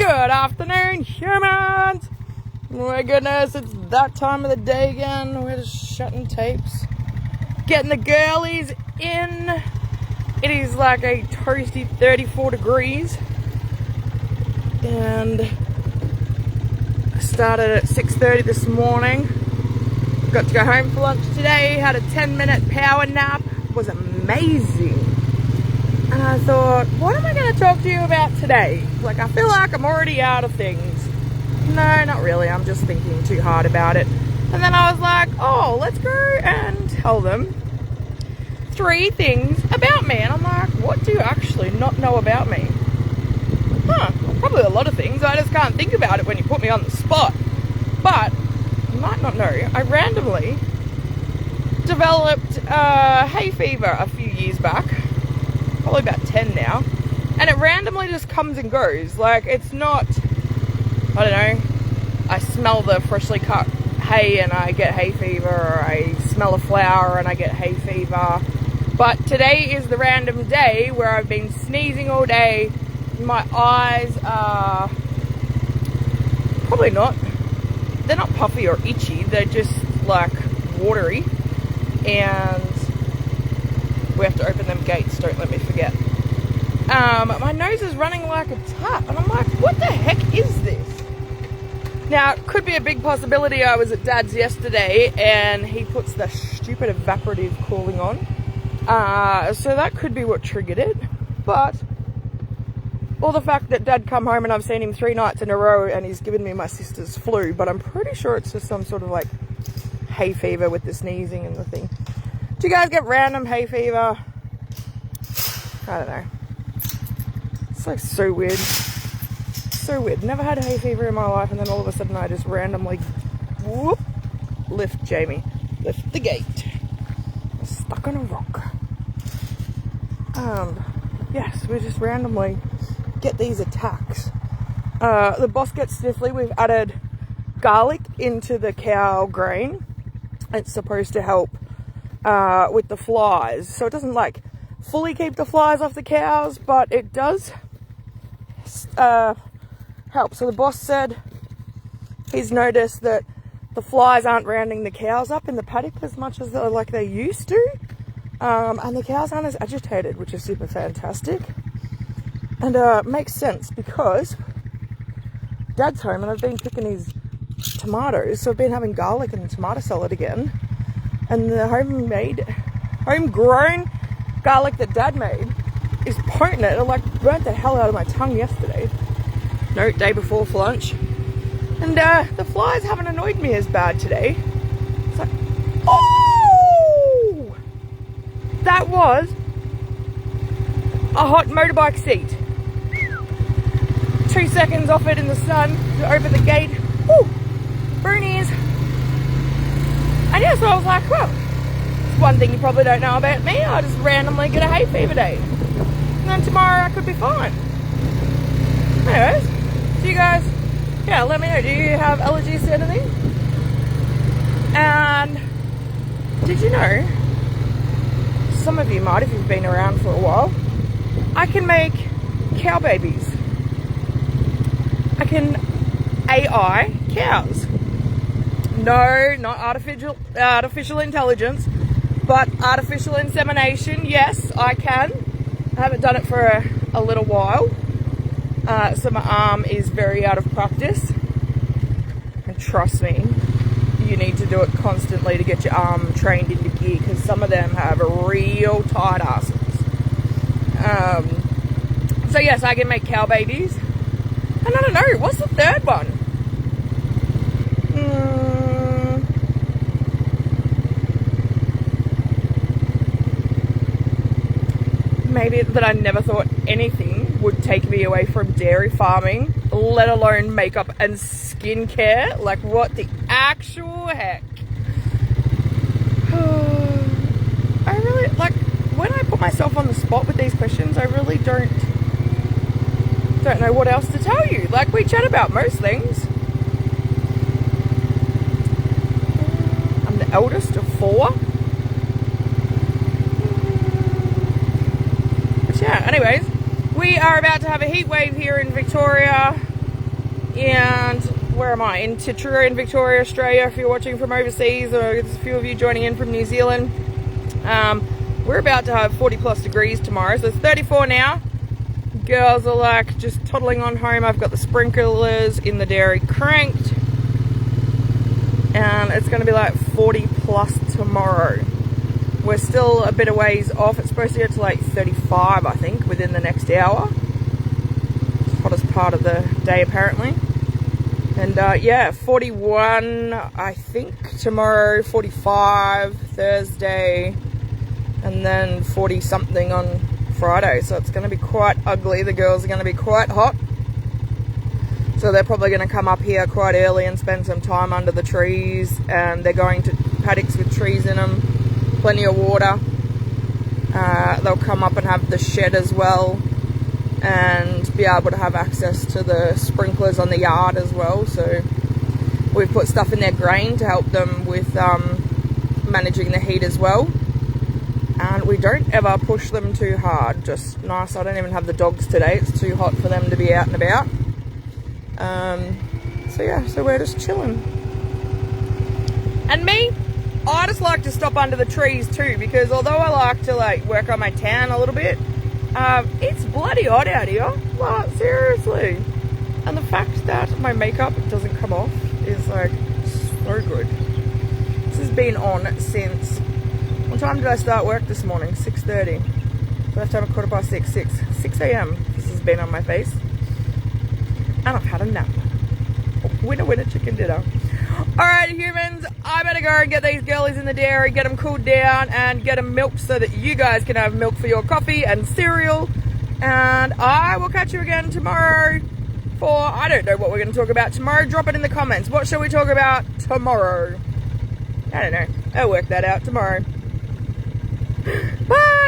Good afternoon, humans! Oh my goodness, it's that time of the day again. We're just shutting tapes. Getting the girlies in. It is like a toasty 34 degrees. And I started at 6:30 this morning. Got to go home for lunch today. Had a 10-minute power nap. It was amazing. And I thought, what am I going to talk to you about today? Like, I feel like I'm already out of things. No, not really. I'm just thinking too hard about it. And then I was like, oh, let's go and tell them 3 things about me. And I'm like, what do you actually not know about me? Probably a lot of things. I just can't think about it when you put me on the spot. But you might not know, I randomly developed hay fever a few years back. Probably about 10 now. And it randomly just comes and goes. Like, it's not, I don't know, I smell the freshly cut hay and I get hay fever, or I smell a flower and I get hay fever. But today is the random day where I've been sneezing all day. My eyes are probably not, they're not puffy or itchy, they're just like watery. And we have to open them gates, don't let me forget. My nose is running like a tap, and I'm like, what the heck is this? Now, it could be a big possibility I was at Dad's yesterday and he puts the stupid evaporative cooling on. So that could be what triggered it. But, or the fact that Dad come home and I've seen him 3 nights in a row and he's given me my sister's flu, but I'm pretty sure it's just some sort of like hay fever with the sneezing and the thing. Do you guys get random hay fever? I don't know. It's like so weird. So weird. Never had hay fever in my life, and then all of a sudden I just randomly whoop, lift Jamie. Lift the gate. I'm stuck on a rock. Yes, we just randomly get these attacks. The boss gets sniffly. We've added garlic into the cow grain. It's supposed to help with the flies, so it doesn't like fully keep the flies off the cows, but it does help. So the boss said he's noticed that the flies aren't rounding the cows up in the paddock as much as they used to, and the cows aren't as agitated, which is super fantastic. And it makes sense because Dad's home and I've been picking his tomatoes, so I've been having garlic and tomato salad again. And the homegrown garlic that Dad made is potent. It like burnt the hell out of my tongue yesterday. No, day before for lunch. And the flies haven't annoyed me as bad today. It's like, oh! That was a hot motorbike seat. 2 seconds off it in the sun to open the gate. Woo! Brunies. And yeah, so I was like, well, it's one thing you probably don't know about me. I just randomly get a hay fever day. And then tomorrow I could be fine. Anyways, do you guys, yeah, let me know. Do you have allergies to anything? And did you know, some of you might if you've been around for a while, I can make cow babies. I can AI cows. No, not artificial intelligence, but artificial insemination. Yes, I can. I haven't done it for a little while, so my arm is very out of practice. And trust me, you need to do it constantly to get your arm trained into gear, because some of them have real tight asses. So yes, I can make cow babies. And I don't know, what's the third one? Maybe that I never thought anything would take me away from dairy farming, let alone makeup and skincare. Like, what the actual heck? I really, like, when I put myself on the spot with these questions, I really don't know what else to tell you. Like, we chat about most things. I'm the eldest of 4. But yeah, anyways, we are about to have a heat wave here in Victoria. And where am I? In Titchera in Victoria, Australia, if you're watching from overseas, or there's a few of you joining in from New Zealand. We're about to have 40 plus degrees tomorrow, so it's 34 now. Girls are like just toddling on home. I've got the sprinklers in the dairy cranked, and it's going to be like 40 plus tomorrow. We're still a bit of ways off. It's supposed to get to like 35, I think, within the next hour. Hottest part of the day apparently. And yeah, 41 I think tomorrow, 45 Thursday, and then 40 something on Friday. So it's going to be quite ugly. The girls are going to be quite hot, so they're probably going to come up here quite early and spend some time under the trees. And they're going to paddocks with trees in them, plenty of water. They'll come up and have the shed as well, and be able to have access to the sprinklers on the yard as well. So we've put stuff in their grain to help them with managing the heat as well. And we don't ever push them too hard, just nice. I don't even have the dogs today, it's too hot for them to be out and about. So yeah, so we're just chilling. And me, I just like to stop under the trees too, because although I like to like work on my tan a little bit, it's bloody hot out here, like seriously. And the fact that my makeup doesn't come off is like so good. This has been on since, what time did I start work this morning? 6:30. So left home at 6:15, 6 a.m. This has been on my face. And I've had a nap. Winner, winner, chicken dinner. Alright humans, I better go and get these girlies in the dairy, get them cooled down and get them milked so that you guys can have milk for your coffee and cereal. And I will catch you again tomorrow for, I don't know what we're going to talk about tomorrow. Drop it in the comments. What shall we talk about tomorrow? I don't know. I'll work that out tomorrow. Bye!